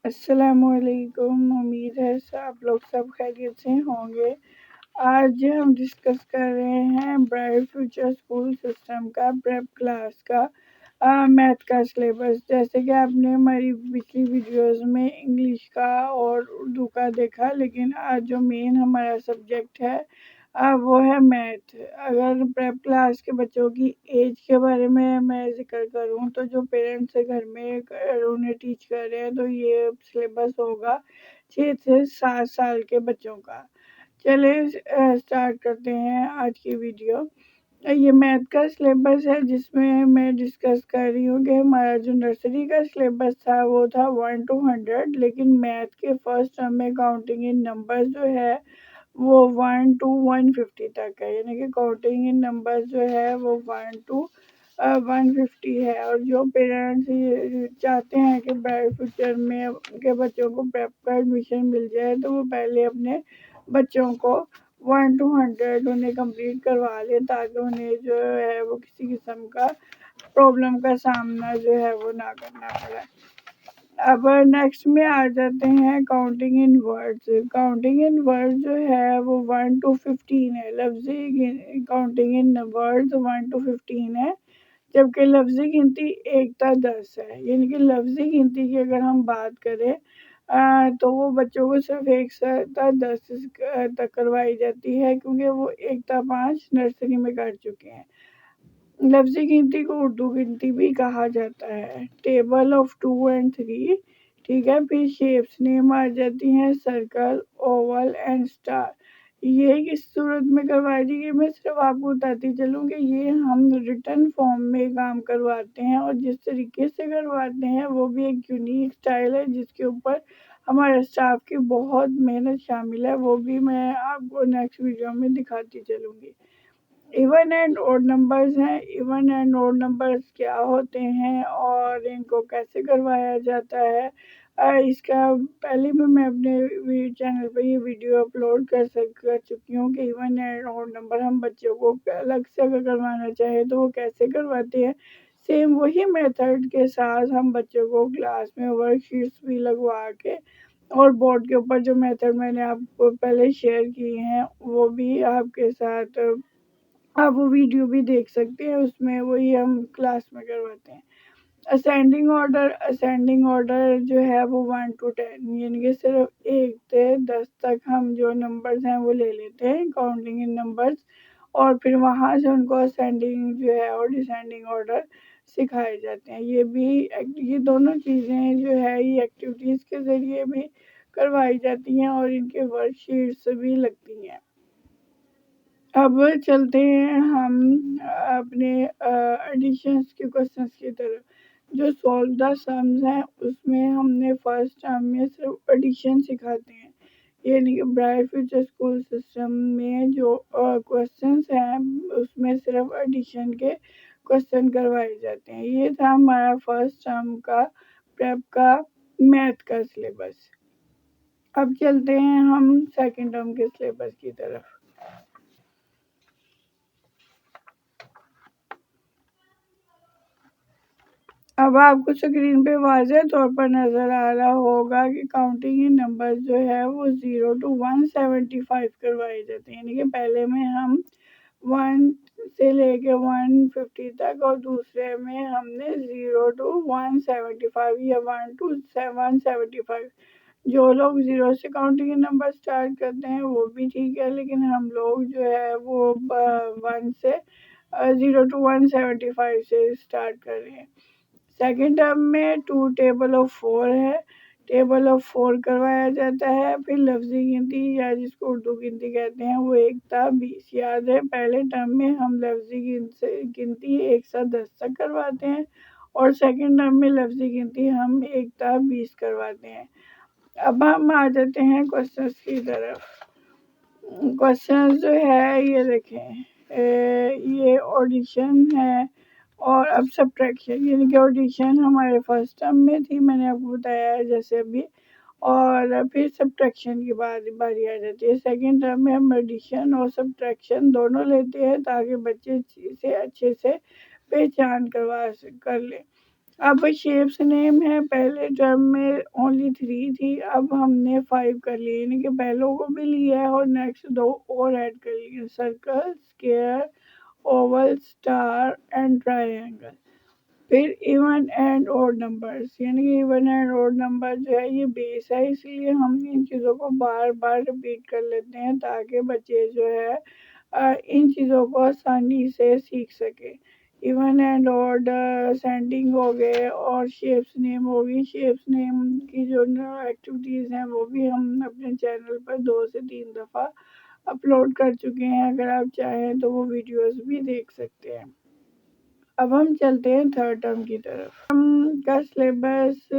السلام علیکم، امید ہے آپ لوگ سب خیریت سے ہوں گے۔ آج ہم ڈسکس کر رہے ہیں برائٹ فیوچر اسکول سسٹم کا پریپ کلاس کا میتھ کا سلیبس۔ جیسے کہ آپ نے ہماری پچھلی ویڈیوز میں انگلش کا اور اردو کا دیکھا، لیکن آج جو مین ہمارا سبجیکٹ ہے وہ ہے میتھ۔ اگر پریپ کلاس کے بچوں کی ایج کے بارے میں ذکر کروں تو جو پیرنٹس گھر میں انہیں ٹیچ کر رہے ہیں تو یہ سلیبس ہوگا 6 سے 7 سال کے بچوں کا۔ چلے اسٹارٹ کرتے ہیں آج کی ویڈیو۔ یہ میتھ کا سلیبس ہے جس میں ڈسکس کر رہی ہوں کہ ہمارا جو نرسری کا سلیبس تھا وہ تھا 1 to 100، لیکن میتھ کے فرسٹ ٹرم میں کاؤنٹنگ ان نمبر جو ہے وہ 1 to 150 تک ہے، یعنی کہ کاؤنٹنگ ان نمبر جو ہے وہ 1 to 150 ہے۔ اور جو پیرنٹس چاہتے ہیں کہ برائٹ فیوچر میں کے بچوں کو پریپ کا ایڈمیشن مل جائے تو وہ پہلے اپنے بچوں کو 1 to 100 انہیں کمپلیٹ کروا لیں، تاکہ انہیں جو ہے وہ کسی قسم کا پرابلم کا سامنا جو ہے وہ نہ کرنا پڑے۔ اب نیکسٹ میں آ جاتے ہیں کاؤنٹنگ ان ورڈز۔ کاؤنٹنگ ان ورڈ جو ہے وہ 1 to 15 ہے۔ لفظی کاؤنٹنگ ان ورڈز 1 to 15 ہے، جبکہ لفظی گنتی 1 تا 10 ہے۔ یعنی کہ لفظی گنتی کی اگر ہم بات کریں تو وہ بچوں کو صرف 1 سے 10 تک کروائی جاتی ہے، کیونکہ وہ 1 تا 5 نرسری میں کر چکے ہیں۔ لفظی گنتی کو اردو گنتی بھی کہا جاتا ہے۔ ٹیبل آف 2 and 3، ٹھیک ہے۔ پھر شیپس نیم آ جاتی ہیں سرکل، اوول اینڈ اسٹار۔ یہ کس صورت میں کروائی جائے گی، میں صرف آپ کو بتاتی چلوں کہ یہ ہم ریٹن فارم میں کام کرواتے ہیں، اور جس طریقے سے کرواتے ہیں وہ بھی ایک یونیک سٹائل ہے جس کے اوپر ہمارے اسٹاف کی بہت محنت شامل ہے، وہ بھی میں آپ کو نیکسٹ ویڈیو میں دکھاتی چلوں گی۔ ایون اینڈ اوڈ نمبرز ہیں۔ ایون اینڈ اوڈ نمبرز کیا ہوتے ہیں اور ان کو کیسے کروایا جاتا ہے، اس کا پہلے بھی میں اپنے چینل پہ یہ ویڈیو اپلوڈ کر چکی ہوں کہ ایون اینڈ اوڈ نمبر ہم بچوں کو الگ سے اگر کروانا چاہے تو وہ کیسے کرواتے ہیں۔ سیم وہی میتھڈ کے ساتھ ہم بچوں کو کلاس میں ورک شیٹس بھی لگوا کے اور بورڈ کے اوپر جو میتھڈ میں نے آپ کو پہلے شیئر کی ہیں وہ بھی آپ کے ساتھ آپ وہ ویڈیو بھی دیکھ سکتے ہیں، اس میں وہی ہم کلاس میں کرواتے ہیں۔ اسینڈنگ آرڈر جو ہے وہ 1 to 10، یعنی کہ صرف 1 سے 10 تک ہم جو نمبرز ہیں وہ لے لیتے ہیں کاؤنٹنگ ان نمبرز، اور پھر وہاں سے ان کو اسینڈنگ جو ہے اور ڈسینڈنگ آرڈر سکھائے جاتے ہیں۔ یہ دونوں چیزیں جو ہے یہ ایکٹیویٹیز کے ذریعے بھی کروائی جاتی ہیں اور ان کے ورک شیٹس بھی لگتی ہیں۔ اب چلتے ہیں ہم اپنے ایڈیشنز کے کوشچنس کی طرف۔ جو سولو دا سمز ہیں اس میں ہم نے فرسٹ ٹرم میں صرف ایڈیشن سکھاتے ہیں، یعنی کہ برائٹ فیوچر اسکول سسٹم میں جو کوشچنس ہیں اس میں صرف ایڈیشن کے کوشچن کروائے جاتے ہیں۔ یہ تھا ہمارا فرسٹ ٹرم کا پریپ کا میتھ کا سلیبس۔ اب چلتے ہیں ہم سیکنڈ ٹرم کے سلیبس کی طرف۔ اب آپ کو اسکرین پہ واضح طور پر نظر آ رہا ہوگا کہ کاؤنٹنگ ان نمبر جو ہے وہ 0 to 175 کروائے جاتے ہیں، یعنی کہ پہلے میں ہم 1 سے لے کے 150 تک، اور دوسرے میں ہم نے 0 to 175 یا 1 to 175۔ جو لوگ 0 سے کاؤنٹنگ ان نمبر سٹارٹ کرتے ہیں وہ بھی ٹھیک ہے، لیکن ہم لوگ جو ہے وہ 0 to 175 سے سٹارٹ کر رہے ہیں۔ سیکنڈ ٹرم میں 2 ٹیبل آف 4 ہے۔ ٹیبل آف 4 کروایا جاتا ہے۔ پھر لفظی گنتی یا جس کو اردو گنتی کہتے ہیں وہ 1 تا 20۔ یاد ہے پہلے ٹرم میں ہم لفظی گنتی 1 سے 10 تک کرواتے ہیں، اور سیکنڈ ٹرم میں لفظی گنتی ہم 1 تا 20 کرواتے ہیں۔ اب ہم آ جاتے ہیں کوشچنس کی طرف۔ کوشچن جو ہے یہ دیکھیں، یہ آڈیشن ہے اور اب سبٹریکشن، یعنی کہ آڈیشن ہمارے فرسٹ ٹرم میں تھی، میں نے آپ کو بتایا ہے جیسے ابھی، اور پھر سبٹریکشن کی باری آ جاتی ہے۔ سیکنڈ ٹرم میں ہم ایڈیشن اور سبٹریکشن دونوں لیتے ہیں تاکہ بچے اسے اچھے سے پہچان کر لیں۔ اب شیپس نیم ہے، پہلے ٹرم میں اونلی 3 تھی، اب ہم نے 5 کر لی، یعنی کہ پہلوں کو بھی لیا ہے اور نیکسٹ 2 اور ایڈ کر لیے، circle, square, oval, star and triangle. پھر ایون اینڈ اوڈ نمبرس، یعنی کہ ایون اینڈ اوڈ نمبر جو ہے یہ بیس ہے، اس لیے ہم ان چیزوں کو بار بار رپیٹ کر لیتے ہیں تاکہ بچے جو ہے ان چیزوں کو آسانی سے سیکھ سکے۔ ایون اینڈ اوڈ سینڈنگ ہو گئے اور شیپس نیم ہوگی، شیپس نیم کی جو ایکٹیویٹیز ہیں وہ بھی ہم اپنے چینل پر 2 سے 3 دفعہ اپلوڈ کر چکے ہیں، اگر آپ چاہیں تو وہ ویڈیوز بھی دیکھ سکتے ہیں۔ اب ہم چلتے ہیں تھرڈ ٹرم کی طرف۔ ہم کا سلیبس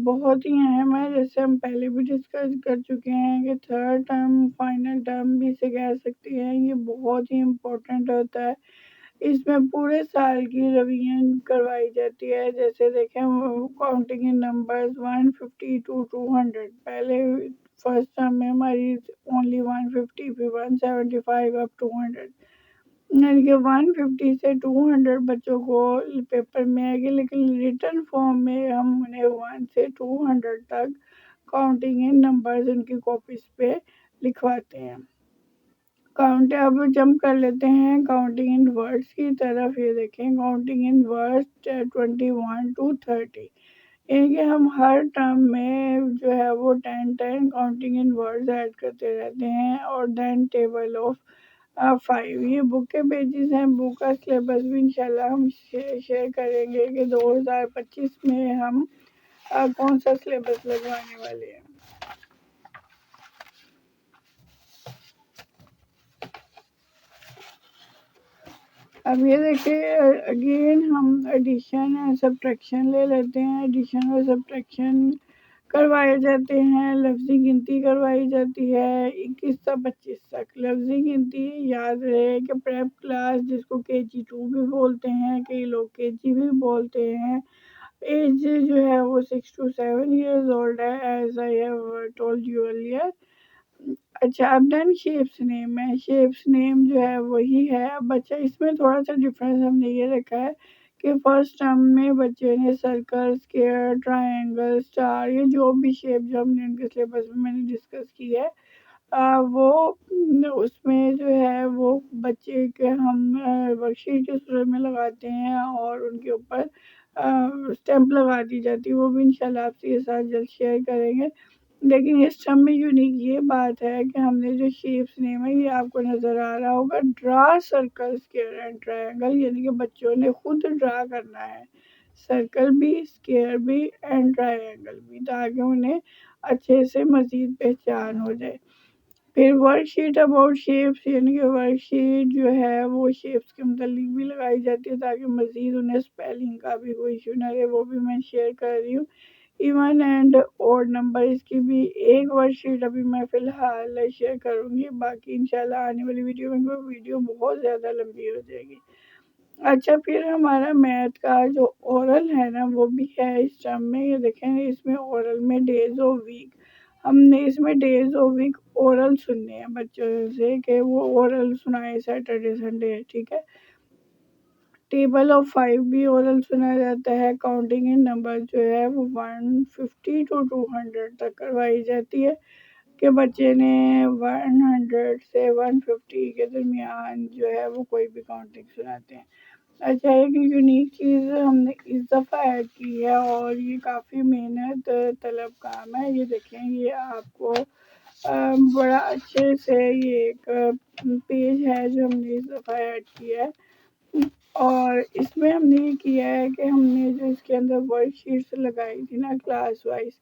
بہت ہی اہم ہے، جیسے ہم پہلے بھی ڈسکس کر چکے ہیں کہ تھرڈ ٹرم فائنل ٹرم بھی اسے کہہ سکتے ہیں، یہ بہت ہی امپورٹنٹ ہوتا ہے، اس میں پورے سال کی ریویژن کروائی جاتی ہے۔ جیسے دیکھیں کاؤنٹنگ ان نمبرز 150 to 200، پہلے فرسٹ ٹرم میں ہماری اونلی 150، پھر 175 اب 200، یعنی کہ 150 سے 200 بچوں کو پیپر میں آئے گی، لیکن ریٹن فارم میں ہم انہیں 1 سے 200 تک کاؤنٹنگ ان نمبرز ان کی کاپیز پہ لکھواتے ہیں۔ کاؤنٹ اب جمپ کر لیتے ہیں کاؤنٹنگ ان ورڈس کی طرف، یہ دیکھیں کاؤنٹنگ ان ورڈس 21 to 30، یعنی کہ ہم ہر ٹرم میں جو ہے وہ 10 کاؤنٹنگ ان ورڈز ایڈ کرتے رہتے ہیں، اور دین ٹیبل آف 5، یہ بک کے پیجز ہیں، بک کا سلیبس بھی انشاءاللہ ہم شیئر کریں گے کہ 2025 میں ہم کون سا سلیبس لگوانے والے ہیں۔ اب یہ دیکھیں اگین ہم ایڈیشن اینڈ سبٹریکشن لے لیتے ہیں، ایڈیشن اور سبٹریکشن کروائے جاتے ہیں، لفظی گنتی کروائی جاتی ہے 21 سے 25 تک۔ لفظی گنتی یاد رہے کہ پریپ کلاس جس کو KG2 بھی بولتے ہیں، کئی لوگ KG بھی بولتے ہیں، ایج جو ہے وہ 6 to 7 years old ہے، as I have told you earlier. اچھا اب دین شیپس نیم ہے، شیپس نیم جو ہے وہی ہے، بچہ اس میں تھوڑا سا ڈفرینس ہم نے یہ رکھا ہے کہ فرسٹ ٹرم میں بچے نے سرکل، اسکیئر، ٹرائنگل، اسٹار، یہ جو بھی شیپ جو ہم نے ان کے سلیبس میں نے ڈسکس کی ہے وہ اس میں جو ہے وہ بچے کے ہم ورک شیٹ کے صورت میں لگاتے ہیں اور ان کے اوپر اسٹیمپ لگا دی جاتی ہے، وہ بھی انشاءاللہ آپ سے یہ ساتھ جلد شیئر کریں گے۔ لیکن اس ٹرم میں یونیک یہ بات ہے کہ ہم نے جو شیپس نیم ہے یہ آپ کو نظر آ رہا ہوگا، ڈرا سرکل، اسکیئر اینڈ ٹرائنگل، یعنی کہ بچوں نے خود ڈرا کرنا ہے، سرکل بھی، اسکیئر بھی اینڈ ٹرائنگل بھی، تاکہ انہیں اچھے سے مزید پہچان ہو جائے۔ پھر ورک شیٹ اباؤٹ شیپس، یعنی کہ ورک شیٹ جو ہے وہ شیپس کے متعلق بھی لگائی جاتی ہے تاکہ مزید انہیں اسپیلنگ کا بھی کوئی ایشو نہ رہے، وہ بھی میں شیئر کر رہی ہوں۔ ایون اینڈ اوڈ نمبر، اس کی بھی ایک ورک شیٹ ابھی میں فی الحال شیئر کروں گی، باقی انشاءاللہ آنے والی ویڈیو بہت زیادہ لمبی ہو جائے گی۔ اچھا پھر ہمارا میتھ کا جو اورل ہے نا وہ بھی ہے اس ٹرم میں، یہ دیکھیں اس میں اورل میں ڈیز آف ویک، ہم نے اس میں ڈیز آف ویک اورل سننے ہیں بچوں سے کہ وہ اورل سنائے سیٹرڈے سنڈے، ٹھیک ہے۔ ٹیبل آف 5 بھی اورل سنا جاتا ہے، کاؤنٹنگ ان نمبر جو ہے وہ 150 to 200 تک کروائی جاتی ہے کہ بچے نے 100 سے 150 کے درمیان جو ہے وہ کوئی بھی کاؤنٹنگ سناتے ہیں۔ اچھا ایک یونیک چیز ہم نے اس دفعہ ایڈ کی ہے اور یہ کافی محنت طلب کام ہے، یہ دیکھیں یہ آپ کو بڑا اچھے سے یہ ایک پیج ہے جو ہم نے اس دفعہ ایڈ کیا ہے، اور اس میں ہم نے یہ کیا ہے کہ ہم نے جو اس کے اندر ورک شیٹس لگائی تھی نا کلاس وائز،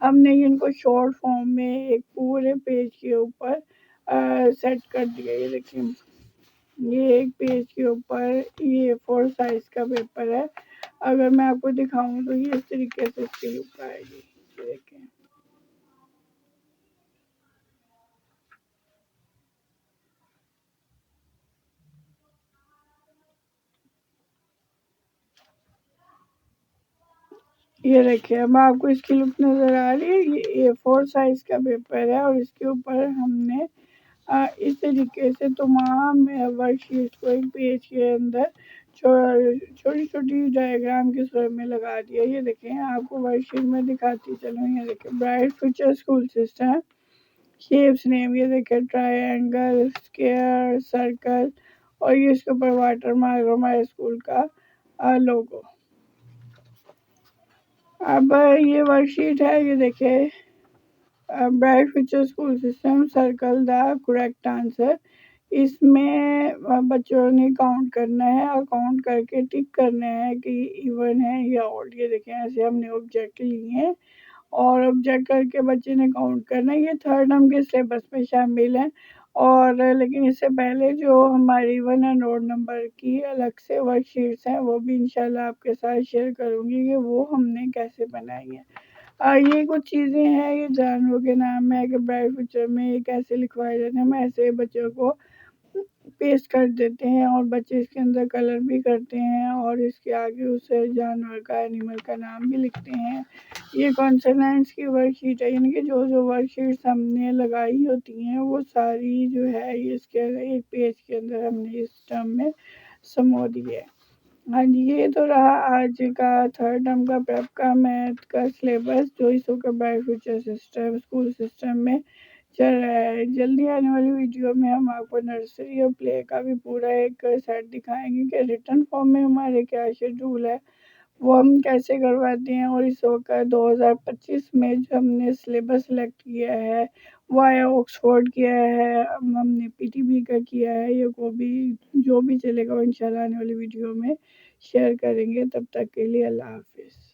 ہم نے ان کو شارٹ فارم میں ایک پورے پیج کے اوپر سیٹ کر دیا۔ یہ دیکھیں یہ ایک پیج کے اوپر یہ 4 سائز کا پیپر ہے، اگر میں آپ کو دکھاؤں تو یہ اس طریقے سے اس کی لک آئے گی، یہ دیکھیں یہ دیکھیں اب آپ کو اس کی لک نظر آ رہی ہے، یہ A4 سائز کا پیپر ہے اور اس کے اوپر ہم نے اس طریقے سے تمام ورک شیٹ کو ایک پیج کے اندر چھوٹی چھوٹی ڈائیگرام کی صورت میں لگا دیا. یہ دیکھیں آپ کو ورک شیٹ میں دکھاتی چلوں. یہ دیکھیں bright future school system shapes name. یہ دیکھیں ٹرائی اینگل, اسکیئر, سرکل, اور یہ اس کے اوپر واٹر مارک ہمارے اسکول کا لوگو. اب یہ ورک شیٹ ہے. یہ دیکھیں bright future school system circle the correct answer. اس میں بچوں نے کاؤنٹ کرنا ہے اور کاؤنٹ کر کے ٹک کرنا ہے کہ ایون ہے یا آڈ. یہ دیکھیں ایسے ہم نے آبجیکٹ لیے ہیں اور آبجیکٹ کر کے بچے نے کاؤنٹ کرنا ہے. یہ تھرڈ ٹرم کے سلیبس میں شامل ہے. اور لیکن اس سے پہلے جو ہماری ایون اینڈ آڈ نمبر کی الگ سے ورک شیٹس ہیں وہ بھی انشاءاللہ آپ کے ساتھ شیئر کروں گی کہ وہ ہم نے کیسے بنائی ہیں. یہ کچھ چیزیں ہیں, یہ جانوروں کے نام ہے کہ برائٹ فیوچر میں یہ کیسے لکھوائے جاتے ہیں. ہم ایسے بچوں کو پیسٹ کر دیتے ہیں اور بچے اس کے اندر کلر بھی کرتے ہیں اور اس کے آگے اسے جانور کا اینیمل کا نام بھی لکھتے ہیں. یہ کانسوننٹس کی ورک شیٹ ہے, یعنی کہ جو ورک شیٹس ہم نے لگائی ہوتی ہیں وہ ساری جو ہے اس کے ایک پیج کے اندر ہم نے اس ٹرم میں سمو دی ہے. ہاں جی, یہ تو رہا آج کا تھرڈ ٹرم کا پریپ کا میتھ کا سلیبس جو اس وقت bright future system school system میں چل رہا ہے. جلدی آنے والی ویڈیو میں ہم آپ کو نرسری اور پلے کا بھی پورا ایک سیٹ دکھائیں گے کہ ریٹن فارم میں ہمارے کیا شیڈول ہے, وہ ہم کیسے کرواتے ہیں. اور اس وقت 2025 میں جو ہم نے سلیبس سلیکٹ کیا ہے وہ آیا آکسفورڈ کیا ہے, ہم نے پی ٹی بی کا کیا ہے. یہ کو بھی جو بھی چلے گا وہ انشاءاللہ آنے والی ویڈیو میں شیئر کریں گے. تب تک کے لیے اللہ حافظ.